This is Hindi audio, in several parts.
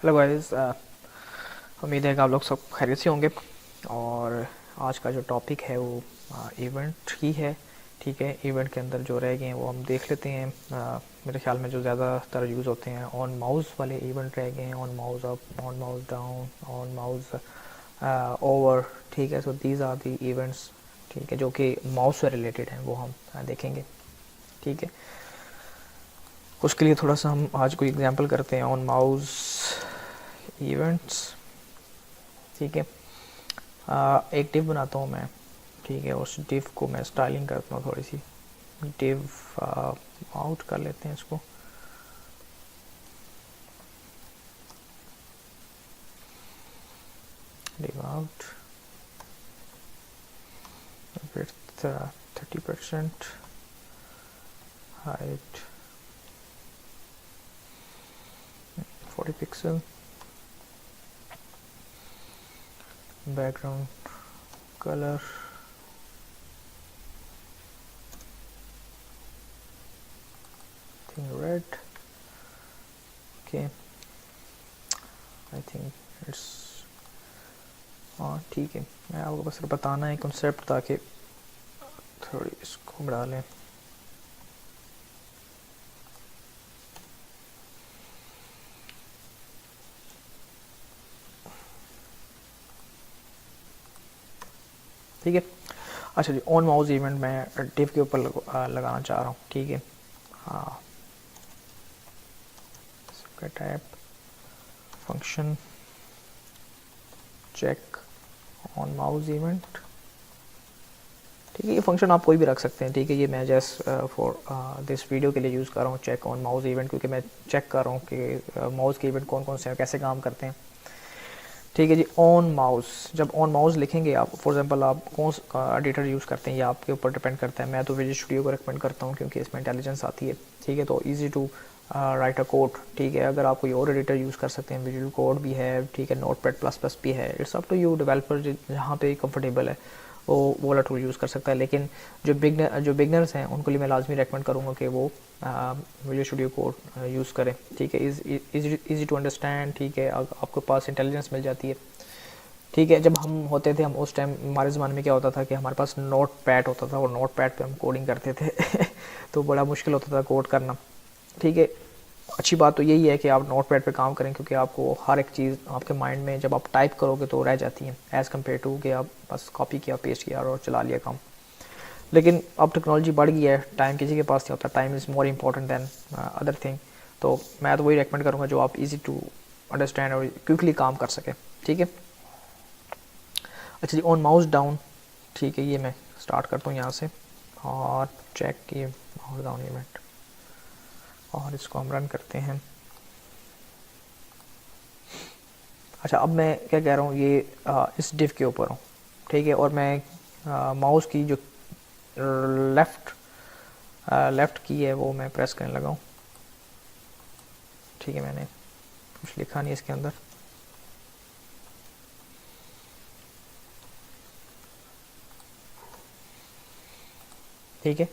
हेलो गाइस, उम्मीद है कि आप लोग सब खैरियत से होंगे। और आज का जो टॉपिक है वो इवेंट ही है। ठीक है, इवेंट के अंदर जो रह गए हैं वो हम देख लेते हैं। मेरे ख्याल में जो ज़्यादातर यूज़ होते हैं ऑन माउस वाले इवेंट रह गए हैं, on mouse up, on mouse down, on mouse over. ठीक है, so these are the events. ठीक है, जो कि माउस से रिलेटेड हैं वो हम देखेंगे। ठीक है, उसके लिए थोड़ा सा हम आज कोई एग्जांपल करते हैं ऑन माउस इवेंट्स। ठीक है, एक डिव बनाता हूँ मैं। ठीक है, उस डिव को मैं स्टाइलिंग करता हूँ थोड़ी सी। डिव आउट कर लेते हैं इसको। Div out width 30%, height 40 pixel, background colour red. Okay, I think it's हाँ ठीक है। मैं आपको बस बताना है कॉन्सेप्ट, ताकि थोड़ी इसको बढ़ा लें। ठीक है, अच्छा जी, ऑन माउस इवेंट मैं डिव के ऊपर लगाना चाह रहा हूँ। ठीक है, हाँ, type function check on mouse event. ठीक है, ये फंक्शन आप कोई भी रख सकते हैं। ठीक है, ये मैं जस्ट फॉर दिस वीडियो के लिए यूज़ कर रहा हूँ चेक ऑन माउस इवेंट, क्योंकि मैं चेक कर रहा हूँ कि माउस के इवेंट कौन कौन से हैं, कैसे काम करते हैं। ठीक है जी, ऑन माउस, जब ऑन माउस लिखेंगे आप, फॉर एग्जांपल आप कौन सा एडिटर यूज़ करते हैं ये आपके ऊपर डिपेंड करता है। मैं तो विजुअल स्टूडियो को रिकमेंड करता हूँ क्योंकि इसमें इंटेलिजेंस आती है। ठीक है, तो easy to write a code. ठीक है, अगर आप कोई और एडिटर यूज़ कर सकते हैं, विजुअल कोड भी है, ठीक है, नोटपैड प्लस प्लस भी है। It's up to you, developer जहाँ पे कंफर्टेबल है वो वाला टूल यूज़ कर सकता है। लेकिन जो बिगनर्स हैं उनको लिए मैं लाजमी रेकमेंड करूँगा कि वो विजुअल स्टूडियो कोड यूज़ करें। ठीक है, इजी टू अंडरस्टैंड। ठीक है, आपके पास इंटेलिजेंस मिल जाती है। ठीक है, जब हम होते थे, हम उस टाइम हमारे ज़माने में क्या होता था कि हमारे पास नोट पैड होता था और नोट पैड पर हम कोडिंग करते थे तो बड़ा मुश्किल होता था कोड करना। ठीक है, अच्छी बात तो यही है कि आप नोट पैड पर काम करें, क्योंकि आपको हर एक चीज़ आपके माइंड में जब आप टाइप करोगे तो रह जाती है, एज़ कम्पेयर टू कि आप बस कॉपी किया, पेस्ट किया और चला लिया काम। लेकिन अब टेक्नोलॉजी बढ़ गई है, टाइम किसी के पास नहीं होता, time is more important than other thing. तो मैं तो वही रेकमेंड करूँगा जो आप इजी टू अंडरस्टैंड और क्विकली काम कर सकें। ठीक है, अच्छा जी, ऑन माउस डाउन। ठीक है, ये मैं स्टार्ट करता हूँ यहाँ से और चेक ये माउस डाउन इवेंट, और इसको हम रन करते हैं। अच्छा, अब मैं क्या कह रहा हूँ, ये इस डिव के ऊपर हूँ। ठीक है, और मैं माउस की जो लेफ़्ट की है वो मैं प्रेस करने लगा हूँ। ठीक है, मैंने कुछ लिखा नहीं इसके अंदर। ठीक है,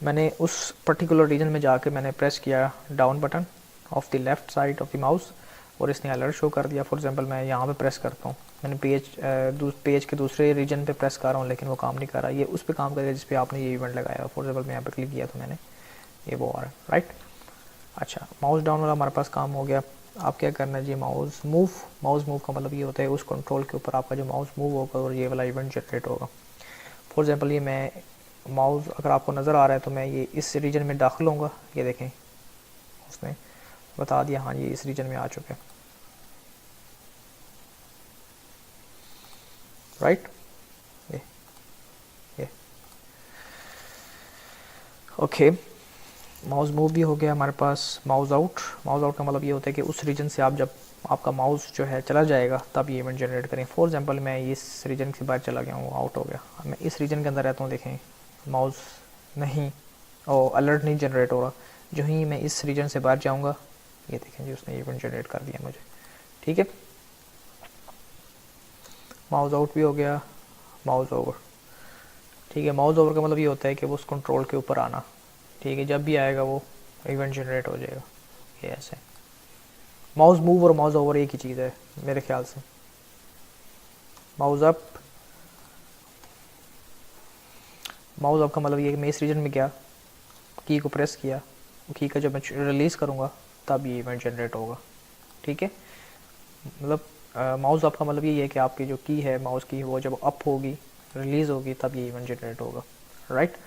मैंने उस पर्टिकुलर रीजन में जाके मैंने प्रेस किया down button of the left side of the mouse, और इसने अलर्ट शो कर दिया। फॉर एग्जांपल मैं यहाँ पे प्रेस करता हूँ, मैंने पेज के दूसरे रीजन पे प्रेस कर रहा हूँ, लेकिन वो काम नहीं कर रहा। ये उस पर काम करेगा जिस पे आपने ये इवेंट लगाया। फॉर एग्जांपल मैं यहाँ पे क्लिक किया तो मैंने ये वो आ रहा है, राइट। अच्छा, माउस डाउन वाला हमारे पास काम हो गया। आप क्या करना है जी, माउस मूव का मतलब ये होता है उस कंट्रोल के ऊपर आपका जो माउस मूव होगा और ये वाला इवेंट जनरेट होगा। फॉर एग्जांपल ये मैं माउस अगर आपको नज़र आ रहा है तो मैं ये इस रीजन में दाखिल होऊंगा। ये देखें, उसने बता दिया हाँ ये इस रीजन में आ चुके हैं, राइट। ये ये ओके, माउस मूव भी हो गया हमारे पास। माउस आउट का मतलब ये होता है कि उस रीजन से आप जब आपका माउस जो है चला जाएगा तब ये इवेंट जनरेट करें। फॉर एग्जांपल मैं इस रीजन से बाहर चला गया हूँ, आउट हो गया, मैं इस रीजन के अंदर रहता हूँ। देखें, माउस नहीं और अलर्ट नहीं जनरेट हो रहा। जो ही मैं इस रीजन से बाहर जाऊँगा, ये देखें जी, उसने इवेंट जनरेट कर दिया मुझे। ठीक है, माउस आउट भी हो गया। माउस ओवर, ठीक है, माउस ओवर का मतलब ये होता है कि वो उस कंट्रोल के ऊपर आना। ठीक है, जब भी आएगा वो इवेंट जनरेट हो जाएगा, ये ऐसे। माउस मूव और माउस ओवर एक ही चीज़ है मेरे ख्याल से। माउस अप का मतलब ये कि मैं इस रीजन में गया, की को प्रेस किया, की का जब मैं रिलीज़ करूँगा तब ये इवेंट जनरेट होगा। ठीक है, मतलब माउस अप का मतलब ये है कि आपकी जो की है माउस की वो जब अप होगी, रिलीज़ होगी, तब ये इवेंट जनरेट होगा, right.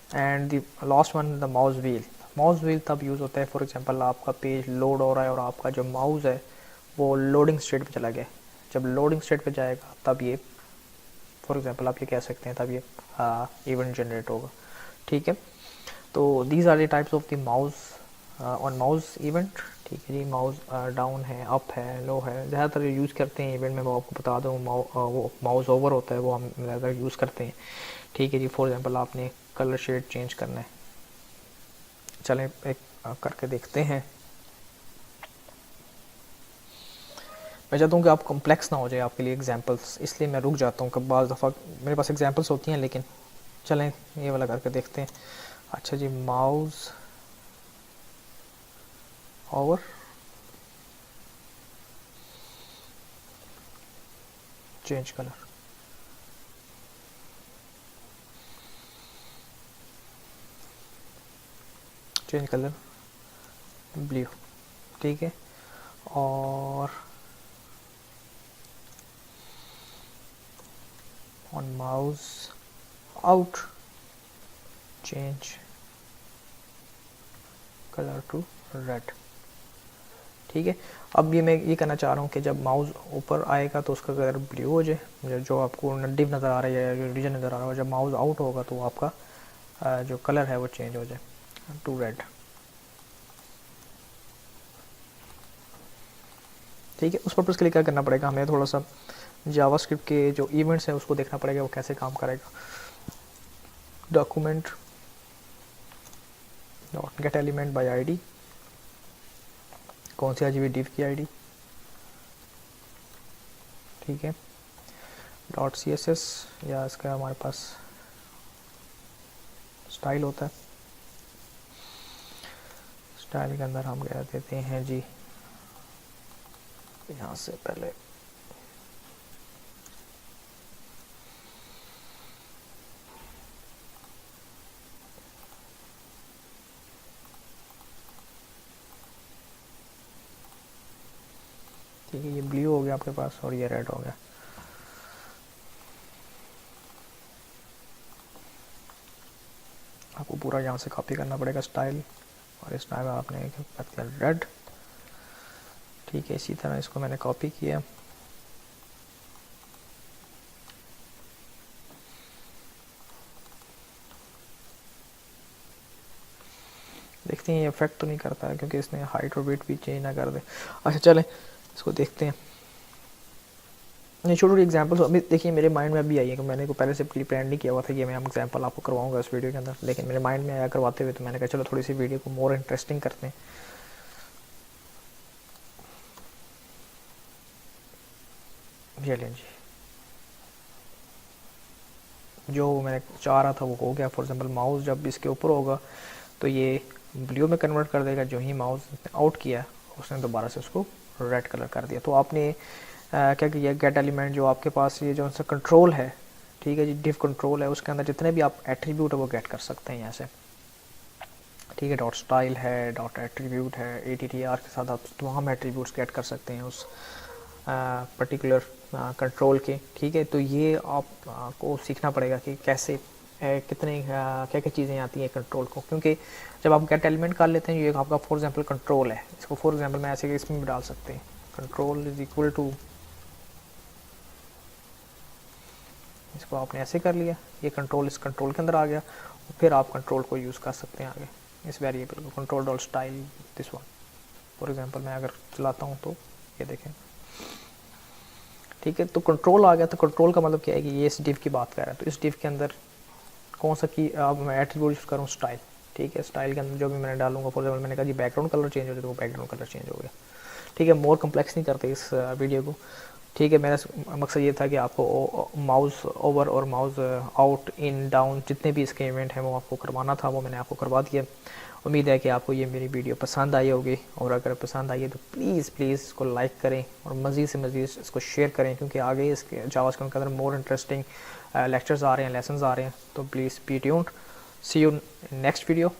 And the last one the mouse wheel. Mouse wheel तब यूज़ होता है, फॉर एग्जांपल आपका पेज लोड हो रहा है और आपका जो माउस है वो लोडिंग स्टेट पे चला गया। जब लोडिंग स्टेट पे जाएगा तब ये, फॉर एग्जांपल आप ये कह सकते हैं, तब ये इवेंट जनरेट होगा। ठीक है, तो these are the types of the mouse on mouse event. ठीक है जी, माउस डाउन है, अप है, लो है, ज़्यादातर यूज़ करते हैं इवेंट में। मैं आपको बता दूँ वो माउस ओवर होता है, वो हम ज़्यादा यूज़ करते हैं। ठीक है जी, फॉर एग्जांपल आपने कलर शेड चेंज करना है, चलें एक करके देखते हैं। मैं चाहता हूँ कि आप कॉम्प्लेक्स ना हो जाए आपके लिए एग्जांपल्स, इसलिए मैं रुक जाता हूँ कि बाज़ दफ़ा मेरे पास एग्जांपल्स होती हैं, लेकिन चलें ये वाला करके देखते हैं। अच्छा जी, mouse over, change colour, change colour blue. ठीक है, और on mouse out, change colour to red. ठीक है, अब ये मैं ये कहना चाह रहा हूँ कि जब माउस ऊपर आएगा तो उसका कलर ब्लू हो जाए, जो आपको डिव नज़र आ रही है, जो रीजन नज़र आ रहा है। जब माउस आउट होगा तो आपका जो कलर है वो चेंज हो जाए टू रेड। ठीक है, उस पर्पज़ के लिए क्या करना पड़ेगा, हमें थोड़ा सा जावास्क्रिप्ट के जो इवेंट्स हैं उसको देखना पड़ेगा वो कैसे काम करेगा। Document dot gate element by ID, कौन सी आजीवी डिव की आईडी। ठीक है, डॉट सी एस एस, या इसका हमारे पास स्टाइल होता है, स्टाइल के अंदर हम कह देते हैं जी, यहाँ से पहले ठीक है, ये ब्लू हो गया आपके पास और ये रेड हो गया। आपको पूरा यहाँ से कॉपी करना पड़ेगा स्टाइल, और इस टाइम आपने रेड। ठीक है, इसी तरह इसको मैंने कॉपी किया, देखते हैं ये इफेक्ट तो नहीं करता है क्योंकि इसने हाइट और वेट भी चेंज ना कर दे। अच्छा चलें इसको देखते हैं। ये छोटी छोटी एग्जाम्पल्स अभी देखिए मेरे माइंड में अभी आई है कि मैंने को पहले से प्री प्लान नहीं किया हुआ था कि मैं हम एग्जाम्पल आपको करवाऊंगा इस वीडियो के अंदर, लेकिन मेरे माइंड में आया करवाते हुए, तो मैंने कहा चलो थोड़ी सी वीडियो को मोर इंटरेस्टिंग करते हैं। चलिए जी, जो मैंने चाह रहा था वो हो गया। फॉर एग्जाम्पल माउस जब इसके ऊपर होगा तो ये ब्लू में कन्वर्ट कर देगा, जो ही माउस आउट किया उसने दोबारा से उसको रेड कलर कर दिया। तो आपने क्या किया, गेट एलिमेंट जो आपके पास ये जो सा कंट्रोल है, ठीक है जी, डिव कंट्रोल है, उसके अंदर जितने भी आप एट्रीब्यूट है वो गेट कर सकते हैं यहाँ से। ठीक है, डॉट स्टाइल है, डॉट एट्रीब्यूट है, ATTR के साथ आप तमाम एट्रीब्यूट्स गेट कर सकते हैं उस पर्टिकुलर कंट्रोल के। ठीक है, तो ये आपको सीखना पड़ेगा कि कैसे कितने क्या क्या चीज़ें आती हैं कंट्रोल को, क्योंकि जब आप गेट एलिमेंट कर लेते हैं, ये आपका फॉर एग्जांपल कंट्रोल है, इसको फॉर एग्जांपल मैं ऐसे इसमें भी डाल सकते हैं, कंट्रोल इज इक्वल टू, इसको आपने ऐसे कर लिया, ये कंट्रोल इस कंट्रोल के अंदर आ गया, और फिर आप कंट्रोल को यूज़ कर सकते हैं आगे इस वेरिएबल को, control dot style this one. For example मैं अगर चलाता हूँ तो ये देखें, ठीक है, तो कंट्रोल आ गया। तो कंट्रोल का मतलब क्या है कि ये इस डिव की बात कर रहा है, तो इस डिव के अंदर कौन सा की अब मैं एट्रीब्यूट यूज़ करूँ, स्टाइल। ठीक है, स्टाइल के अंदर जो भी मैंने डालूंगा, फॉर एग्जाम्पल मैंने कहा जी बैकग्राउंड कलर चेंज हो जाए, तो वो बैकग्राउंड कलर चेंज हो गया। ठीक है, मोर कम्प्लेक्स नहीं करते इस वीडियो को। ठीक है, मेरा मकसद ये था कि आपको माउस ओवर और माउस आउट, इन, डाउन जितने भी इसके इवेंट हैं वो आपको करवाना था, वो मैंने आपको करवा दिया। उम्मीद है कि आपको ये मेरी वीडियो पसंद आई होगी, और अगर पसंद आई है तो प्लीज़ इसको लाइक करें और मज़ीद से मज़ीद इसको शेयर करें, क्योंकि आगे इसके जावास्क्रिप्ट के अंदर मोर इंटरेस्टिंग लेक्चर्स आ रहे हैं, लेसन्स आ रहे हैं। तो please be tuned, see you next video.